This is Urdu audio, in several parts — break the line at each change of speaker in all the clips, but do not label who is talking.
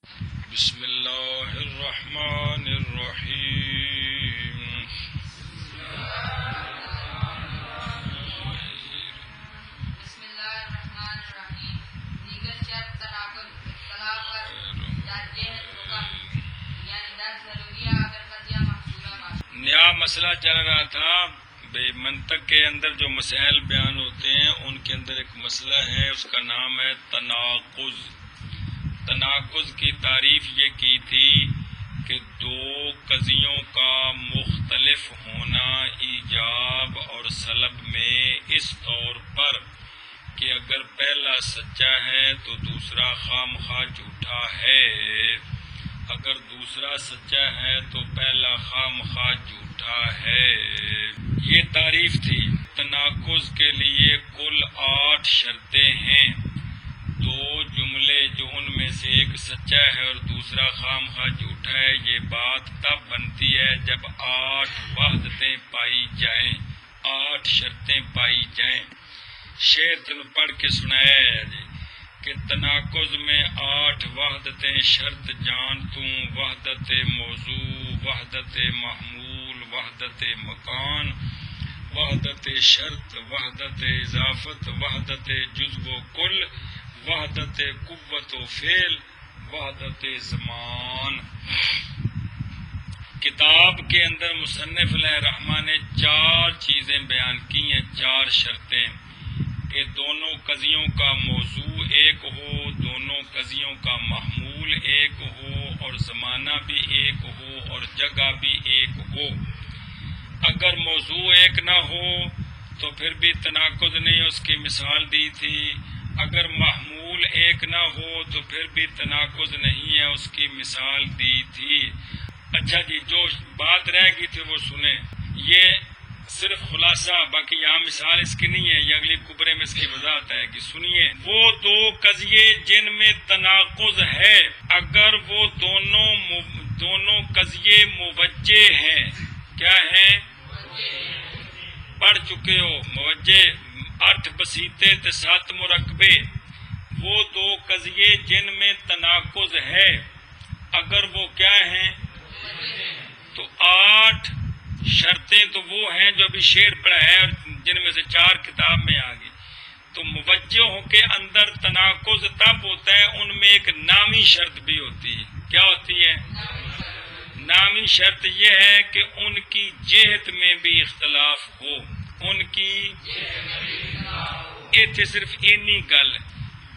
بسم اللہ الرحمن الرحیم.
بسم اللہ الرحمن الرحیم. دیگر شرط تناقض اختلاف پر در جہت حکم یعنی در ضروریہ اگر قضیہ محصولہ باشد.
نیا مسئلہ چل رہا تھا بے منطق کے اندر جو مسائل بیان ہوتے ہیں ان کے اندر ایک مسئلہ ہے، اس کا نام ہے تناقض. تناقض کی تعریف یہ کی تھی کہ دو قضیوں کا مختلف ہونا ایجاب اور سلب میں اس طور پر کہ اگر پہلا سچا ہے تو دوسرا خامخواہ جھوٹا ہے، اگر دوسرا سچا ہے تو پہلا خامخواہ جھوٹا ہے. یہ تعریف تھی. تناقض کے لیے کل 8 شرطیں ہیں. 2 جملے جو ان میں سے ایک سچا ہے اور دوسرا خامخواہ جھوٹا ہے، یہ بات تب بنتی ہے جب 8 وحدتیں پائی جائیں، 8 شرطیں پائی جائیں. شعر تم پڑھ کے سنایا ہے جی کہ تناقض میں 8 وحدتیں شرط جان توں، وحدت موضوع، وحدت محمول، وحدت مکان، وحدت شرط، وحدت اضافت، وحدت جزو و کل، وحدت قوت و فعل، وحدت زمان. کتاب کے اندر مصنف علیہ الرحمٰن نے 4 چیزیں بیان کی ہیں، 4 شرطیں کہ دونوں قضیوں کا موضوع ایک ہو، دونوں قضیوں کا محمول ایک ہو اور زمانہ بھی ایک ہو اور جگہ بھی ایک ہو. اگر موضوع ایک نہ ہو تو پھر بھی تناقض نہیں، اس کی مثال دی تھی. اگر محمول ایک نہ ہو تو پھر بھی تناقض نہیں ہے، اس کی مثال دی تھی. اچھا جی، جو بات رہ گئی تھی وہ سنیں. یہ صرف خلاصہ، باقی یہاں مثال اس کی نہیں ہے، یہ اگلی کبرے میں اس کی وضاحت ہے کہ سنیے. وہ 2 قضیے جن میں تناقض ہے، اگر وہ دونوں قضیے موجہ ہیں. کیا ہیں؟ پڑھ چکے ہو موجہ 8 بسیطے تے 7 مرکبے. وہ 2 قضیے جن میں تناقض ہے، اگر وہ کیا ہیں تو 8 شرطیں تو وہ ہیں جو ابھی شعر پڑھا ہے اور جن میں سے 4 کتاب میں آ گئی. تو موجہوں کے اندر تناقض تب ہوتا ہے ان میں ایک نامی شرط بھی ہوتی ہے. کیا ہوتی ہے؟ نامی شرط یہ ہے کہ ان کی جہت میں بھی اختلاف ہو. ان کی ایتھے صرف اینی گل،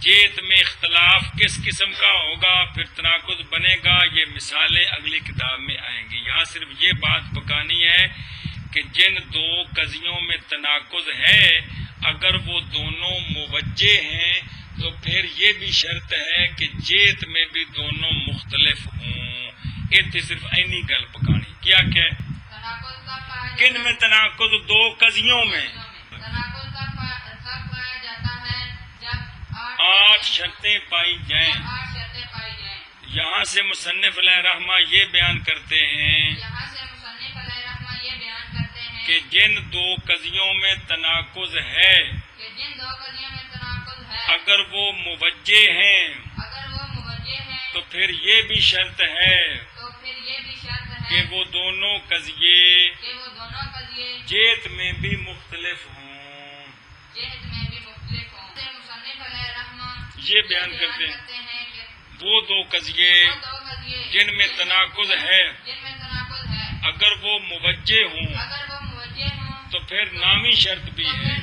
جہت میں اختلاف کس قسم کا ہوگا پھر تناقض بنے گا، یہ مثالیں اگلی کتاب میں آئیں گی. یہاں صرف یہ بات پکانی ہے کہ جن 2 قضیوں میں تناقض ہے، اگر وہ دونوں موجہ ہیں تو پھر یہ بھی شرط ہے کہ جہت میں بھی دونوں مختلف ہوں. ایتھے صرف اینی گل پکانی. کیا کہ کن میں تناقض 2 قضیوں میں
تناقض تب پایا جاتا ہے جب
8 شرطیں پائی جائیں.
8 شرطیں پائی جائیں.
یہاں سے مصنف علیہ الرحمہ یہ بیان کرتے ہیں کہ جن 2 قضیوں میں تناقض ہے، اگر وہ موجہ ہیں تو پھر یہ بھی شرط ہے کہ وہ دونوں قضیے جہت میں بھی مختلف ہوں. یہ بیان کرتے ہیں وہ 2 قضیے جن میں تناقض ہے، اگر وہ موجہ ہوں تو پھر نامی شرط بھی ہے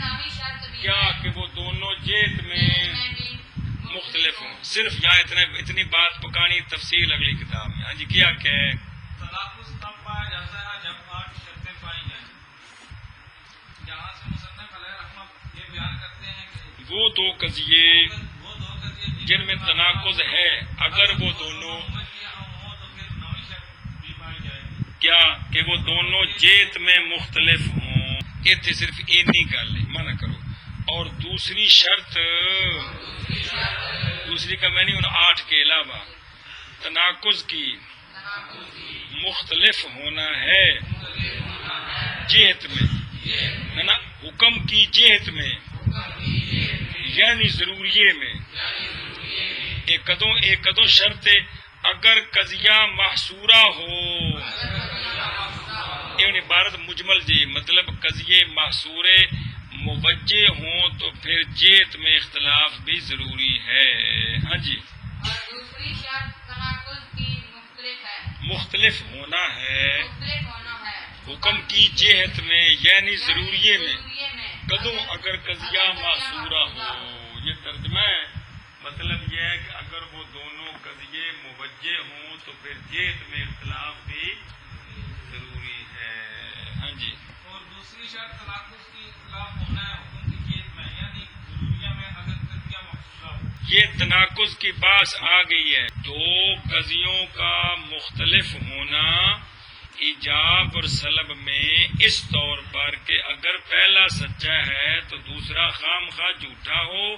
کیا کہ وہ دونوں جہت میں مختلف ہوں. صرف یہاں اتنی بات پکانی، تفصیل اگلی کتاب میں. ہاں جی، کیا کہ
تناقض تب پایا جاتا ہے جب 8 شرطیں پائی جائیں. یہاں سے مصنف علیہ رحمہ یہ بیان کرتے ہیں کہ
وہ 2 قضیے جن میں تناقض ہے، اگر وہ دونوں کیا کہ وہ دونوں جہت میں مختلف ہوں. یہ صرف اینی گل ہے، منع کرو. اور دوسری شرط، دوسری کا میں نہیں ہوں 8 کے علاوہ تناقض کی مختلف ہونا ہے جہت میں، ہے نا، حکم کی جہت میں یعنی ضروریے میں. ایک کدوں شرط اگر قضیہ محصورہ ہو، یہ عبارت مجمل جی، مطلب قضیے محصورے موجہ ہوں تو پھر جیت میں اختلاف بھی ضروری ہے۔ ہاں جی،
اور دوسری شرط تناقض کی مختلف ہے،
مختلف ہونا ہے
مختلف ہونا ہے
حکم کی جہت میں یعنی ضروریے میں،
ضروریے میں
قدم اگر قضیہ معصورہ ہو، یہ ترجمہ ہے۔ مطلب یہ ہے کہ اگر وہ دونوں قضیے موجہ ہوں تو پھر جہت میں اختلاف بھی ضروری ہے۔ ہاں جی،
اور دوسری شرط تناقض کی اختلاف ہونا ہے حکم کی جیت میں، یعنی ضروریہ میں اگر قضیہ محصورہ ہو۔
یہ تناقض کی بات آ گئی ہے، دو قضیوں کا مختلف ہونا ایجاب اور سلب میں اس طور پر کہ اگر پہلا سچا ہے تو دوسرا خام خواہ جھوٹا ہو،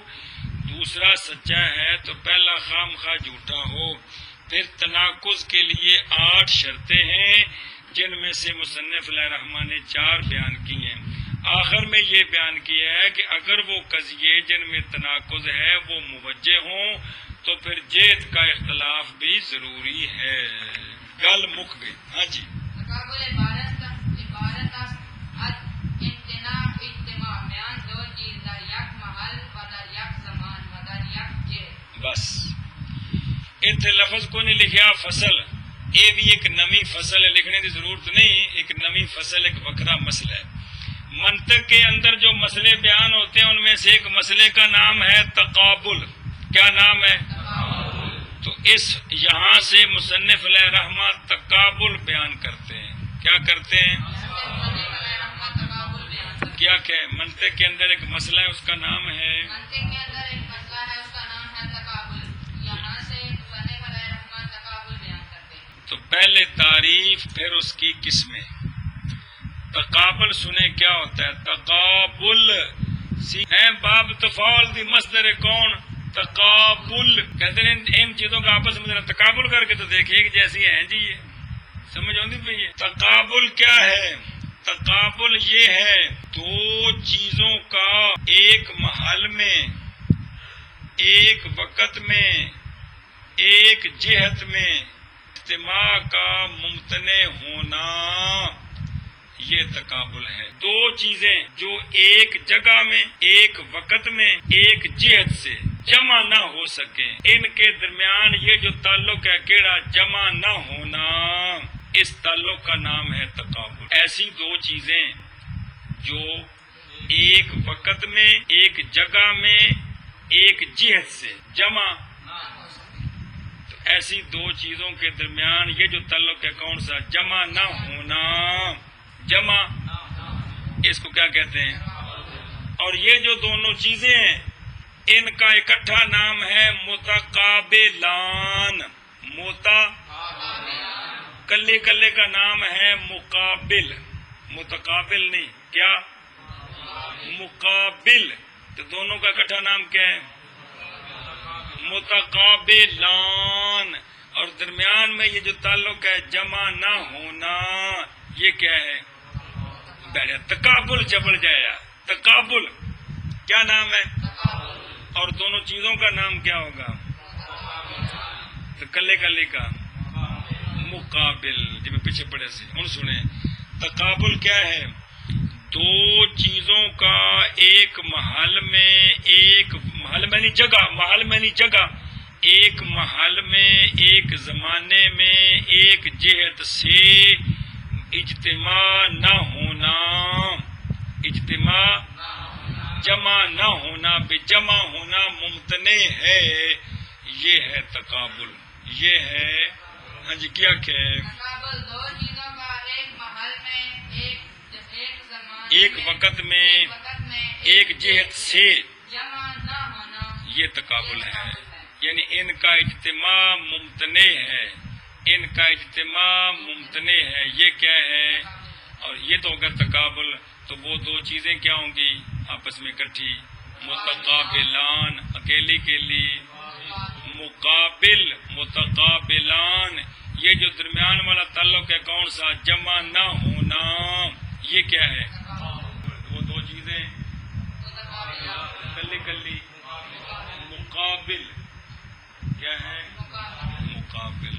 دوسرا سچا ہے تو پہلا خام خواہ جھوٹا ہو۔ پھر تناقض کے لیے 8 شرطیں ہیں جن میں سے مصنف علیہ الرحمٰن نے 4 بیان کی ہیں۔ آخر میں یہ بیان کیا ہے کہ اگر وہ قضیے جن میں تناقض ہے وہ موجہ ہوں تو پھر جہت کا اختلاف بھی ضروری ہے۔ گل مک گئی۔ ہاں جی،
تقابل عبارت است از امتناع اجتماع بیان دو چیز در یک محل و در یک زمان و در یک جهت۔
بس اتنے لفظ کو نہیں لکھیا فصل، یہ بھی ایک نمی فصل ہے، لکھنے کی ضرورت نہیں، ایک نمی فصل ایک وکرا مسئلہ ہے۔ منطق کے اندر جو مسئلے بیان ہوتے ہیں ان میں سے ایک مسئلے کا نام ہے تقابل۔ کیا نام ہے؟ تو اس یہاں سے مصنف علیہ الرحمہ تقابل بیان کرتے ہیں۔ کیا کرتے ہیں؟ کیا کہ منطق کے اندر ایک مسئلہ ہے اس کا نام ہے،
منطق کے اندر ایک مسئلہ ہے اس کا نام ہے تقابل، یہاں سے مصنف علیہ الرحمٰن تقابل بیان کرتے ہیں۔
تو پہلے تعریف پھر اس کی قسمیں۔ تقابل سنے کیا ہوتا ہے؟ تقابل ہے باب تفاعل دی مصدر کون؟ تقابل کہتے ہیں ان چیزوں کا آپس میں ذرا تقابل کر کے تو دیکھیے کہ جیسی ہیں جی، یہ سمجھ آتی پہ؟ یہ تقابل کیا ہے؟ تقابل یہ ہے دو چیزوں کا ایک محل میں، ایک وقت میں، ایک جہت میں اجتماع کا ممتنع ہونا، یہ تقابل ہے۔ دو چیزیں جو ایک جگہ میں، ایک وقت میں، ایک جہت سے جمع نہ ہو سکیں، ان کے درمیان یہ جو تعلق ہے کیڑا جمع نہ ہونا، اس تعلق کا نام ہے تقابل۔ ایسی دو چیزیں جو ایک وقت میں، ایک جگہ میں، ایک جہت سے جمع، تو ایسی دو چیزوں کے درمیان یہ جو تعلق ہے کون سا؟ جمع نہ ہونا۔ جمع اس کو کیا کہتے ہیں؟ اور یہ جو دونوں چیزیں ہیں ان کا اکٹھا نام ہے متقابلان۔ کلے کلے کا نام ہے مقابل، متقابل نہیں، کیا؟ مقابل۔ تو دونوں کا اکٹھا نام کیا ہے؟ متقابلان۔ اور درمیان میں یہ جو تعلق ہے جمع نہ ہونا، یہ کیا ہے؟ تقابل جبل جایا۔ تقابل کیا نام ہے؟ اور دونوں چیزوں کا نام کیا ہوگا؟ تو کلے کلے کا مقابل۔ جب میں پیچھے پڑے سے ہوں سنیں، تقابل کیا ہے؟ دو چیزوں کا ایک محل میں، ایک محل میں نہیں جگہ، محل میں نہیں جگہ، ایک محل میں، ایک زمانے میں، ایک جہت سے اجتماع نہ ہونا، اجتماع جمع نہ ہونا، بے جمع ہونا ممتنع ہے، یہ ہے تقابل۔ یہ ہے ہاں جی، کیا کہ
تقابل دو چیزوں کا ایک محل میں، ایک زمان،
ایک وقت میں، ایک جہت سے
جمع نہ ہونا،
یہ تقابل ہے، یعنی ان کا اجتماع ممتنع ہے، ان کا اجتماع ممتنع ہے، یہ کیا ہے؟ اور یہ تو اگر تقابل تو وہ دو چیزیں کیا ہوں گی آپس میں اکٹھی؟ متقابلان، اکیلی کے لیے مقابل، متقابلان۔ یہ جو درمیان والا تعلق ہے کون سا؟ جمع نہ ہونا، یہ کیا ہے؟ وہ دو چیزیں کلی کلی مقابل، کیا ہے؟ مقابل۔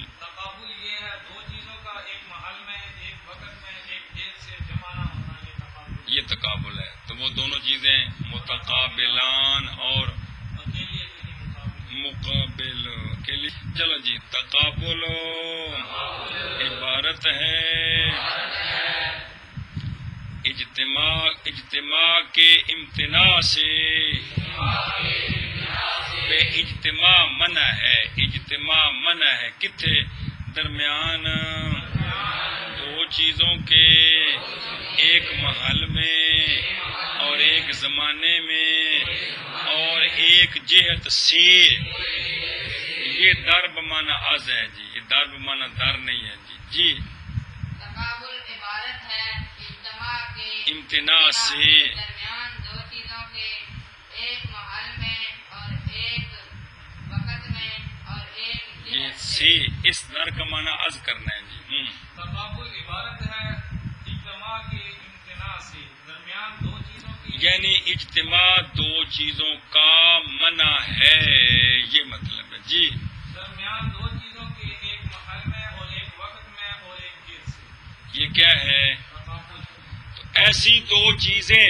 متقابلان اور
اکیلی اکیلی مقابل
مقابل کے لیے. چلو جی، تقابل عبارت ہے اجتماع کے امتناع سے. بے اجتماع منع ہے، اجتماع منع ہے کتنے درمیان دو چیزوں کے، ایک محل میں اور ایک زمانے میں اور ایک جہت سے. یہ در بمانا از ہے جی، یہ در بمانا در نہیں ہے جی. جی
تقابل عبارت ہے اجتماع کے
امتناع سے.
درمیان دو چیزوں کے، ایک محل میں اور ایک وقت میں اور ایک
یہ
جہت
سے اس در کا معنی از کرنا ہے جی.
تقابل عبارت ہے اجتماع کے امتناع سے، درمیان دو چیزوں کی
یعنی اجتماع دو چیزوں کا منع ہے، یہ مطلب ہے جی.
درمیان دو چیزوں کے، ایک محل میں اور ایک وقت میں اور ایک جنس سے.
یہ کیا ہے؟
تقابل.
تو ایسی دو چیزیں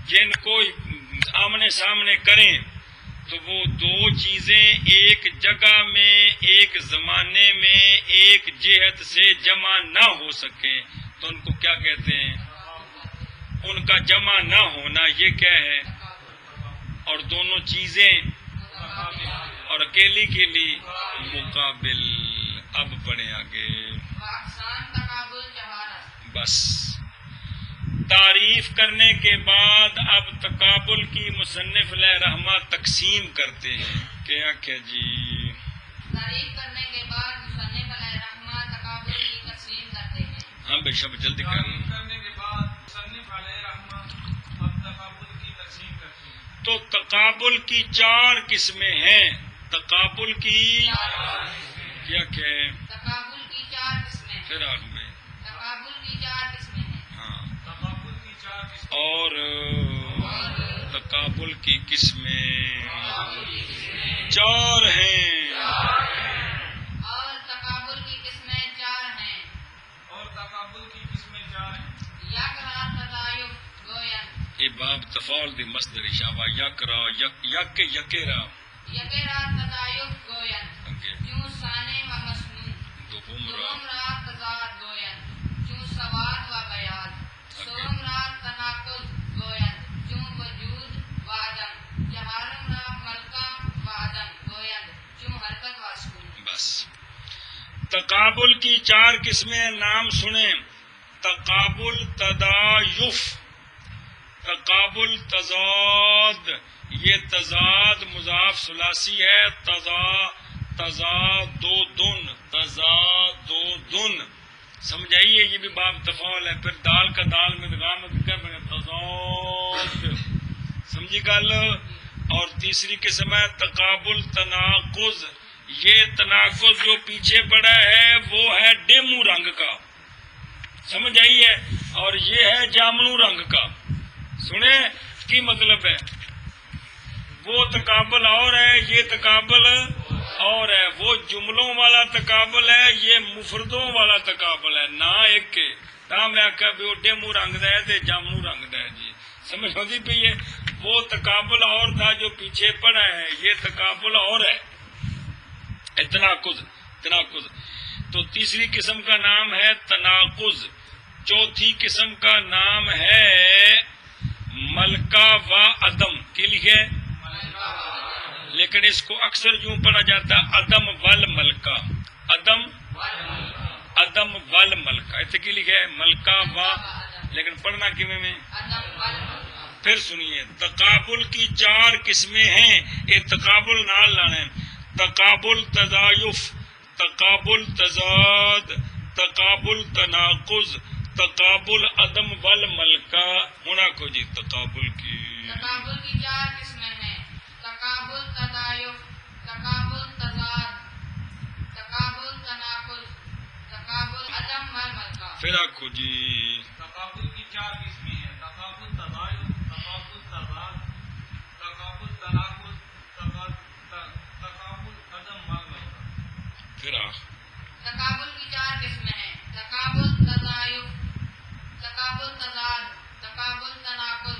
جن کو آمنے سامنے کریں تو وہ دو چیزیں ایک جگہ میں، ایک زمانے میں، ایک جہت سے جمع نہ ہو سکیں تو ان کو کیا کہتے ہیں؟ ان کا جمع نہ ہونا یہ کیا ہے؟ اور دونوں چیزیں اور اکیلی کے لیے مقابل. اب پڑھیں آگے.
اقسام تقابل جہارت.
بس تعریف کرنے کے بعد اب تقابل کی مصنف علیہ رحمہ تقسیم کرتے ہیں. کیا کیا جی؟
تعریف کرنے کے بعد مصنف علیہ رحمہ تقابل کی تقسیم کرتے ہیں.
ہاں بے شک جلدی
تعریف
کریں.
کرنے کے بعد مصنف علیہ رحمہ اب تقابل کی تقسیم کرتے ہیں.
تو تقابل کی 4 قسمیں ہیں. تقابل کی کیا کیا ہے؟
تقابل کی 4 قسمیں ہیں.
پھر آگے میں
تقابل کی 4 قسمیں ہیں.
ہاں.
تقابل کی 4 قسمیں.
اور تقابل کی قسمیں 4 ہیں.
اور تقابل کی قسمیں 4 ہیں.
اور تقابل کی قسمیں 4 ہیں.
یکرا تضایف گوین.
یہ باب تفاعل دی مصدر شابہ یکرا یک یکرا
یکرا تضایف گوین.
آگے
چون ثانی و مسنون.
دوم را
دوم را تضاد گوین. چون سواد و بیان. سوم را تناقض گوین. چون وجود و عدم. جہارم را ملکہ و عدم گوین. چون حرکت و سکون.
بس تقابل کی 4 قسمیں نام سنیں. تقابل تدایف، تقابل تضاد. یہ تضاد مضاف ثلاثی ہے. تضادن تضادن سمجھائیے. یہ بھی باب تفاعل ہے. پھر دال کا دال میں ادغام کر بنے تضاد. سمجھی گل. اور تیسری قسم ہے تقابل تناقض. یہ تناقض جو پیچھے پڑا ہے وہ ہے ڈیمو رنگ کا، سمجھ آئیے. اور یہ ہے جامنو رنگ کا. سنیں کی مطلب ہے. وہ تقابل اور ہے، یہ تقابل اور ہے. وہ جملوں والا تقابل ہے، یہ مفردوں والا تقابل ہے. نہ ایک کے تا میں آخیا بھی وہ ڈیمو رنگ دا ہے تے جامنو رنگ دا ہے جی. سمجھ آتی پئی ہے. وہ تقابل اور تھا جو پیچھے پڑا ہے، یہ تقابل اور ہے. تناقض. تو تیسری قسم کا نام ہے تناقض. چوتھی قسم کا نام ہے ملکہ و عدم. کے لیے لیکن اس کو اکثر یوں پڑھا جاتا ہے عدم ول ملکہ. عدم ول ملکہ. اتنے کی لکھا ہے ملکہ و، لیکن پڑھنا کیویں میں؟ پھر سنیے. تقابل کی 4 قسمیں ہیں. یہ تقابل نال لانا ہے. تقابل تضایف، تقابل تضاد، تقابل تناقض، تقابل عدم والملکہ. ہونا کو جی تقابل کی
تقابل کی 4 قسمیں ہیں. تقابل تضایف، تقابل تضاد، تقابل تناقض، تقابل عدم والملکہ.
پھر آخو جی
تقابل کی 4 قسمیں ہیں. تقابل تضایف، تقابل تضاد، تقابل تناقض، تقابل عدم والملکہ.
پھر
تقابل کی 4 قسمیں ہیں. تقابل تضایف، تقابل تضاد، تقابل تناقض،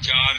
4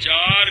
4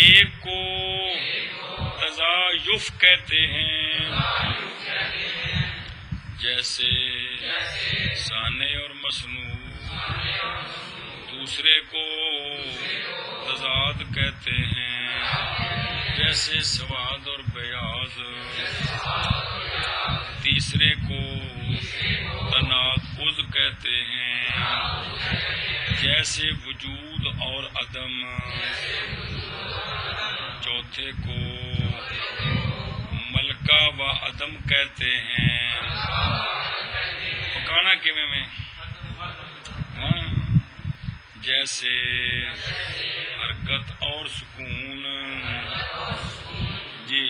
ایک کو تضایف کہتے ہیں، جیسے صانع اور مصنوع، دوسرے کو تضاد کہتے ہیں، جیسے سواد اور بیاض، تیسرے کو تناقض کہتے ہیں، جیسے وجود اور عدم، چوتھے کو ملکہ و عدم کہتے ہیں۔ پکانا کیویں میں؟ جیسے حرکت اور سکون۔ جی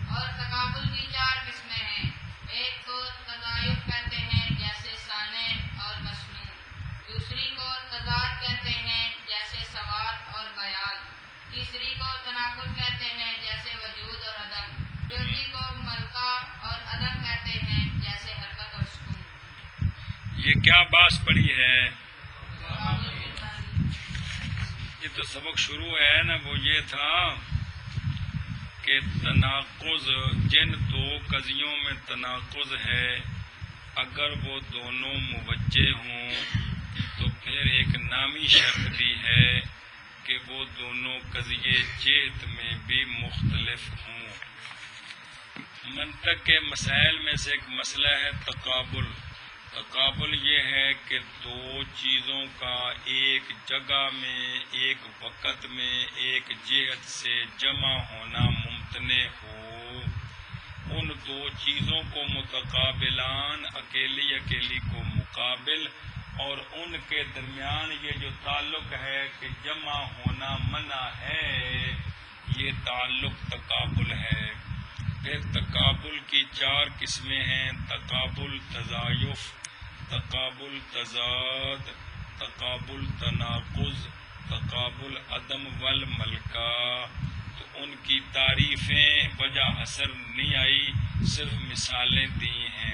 اور تقابل کی 4 قسمیں ہیں۔ ایک کو تضایف کہتے ہیں جیسے صانع اور مصنوع، دوسری کو تضاد کہتے ہیں جیسے سواد اور بیاض، تیسری کو تناقض کہتے ہیں جیسے وجود اور عدم، چوتھی کو ملکہ اور عدم کہتے ہیں جیسے حرکت اور سکون۔
یہ کیا باس پڑی ہے؟
تقابل کی تعریف۔
یہ تو سبق شروع ہے نا، وہ یہ تھا کہ تناقض، جن 2 قضیوں میں تناقض ہے، اگر وہ دونوں موجہ ہوں تو پھر ایک نامی شرط بھی ہے کہ وہ دونوں قضیے جہت میں بھی مختلف ہوں۔ منطق کے مسائل میں سے ایک مسئلہ ہے تقابل۔ تقابل یہ ہے کہ 2 چیزوں کا ایک جگہ میں، ایک وقت میں، ایک جہت سے جمع ہونا ممتنع ہو۔ ان 2 چیزوں کو متقابلان، اکیلی اکیلی کو مقابل، اور ان کے درمیان یہ جو تعلق ہے کہ جمع ہونا منع ہے، یہ تعلق تقابل ہے۔ پھر تقابل کی 4 قسمیں ہیں: تقابل تضایف، تقابل تضاد، تقابل تناقض، تقابل عدم والملکہ۔ تو ان کی تعریفیں وجہ اثر نہیں آئی، صرف مثالیں دی ہیں۔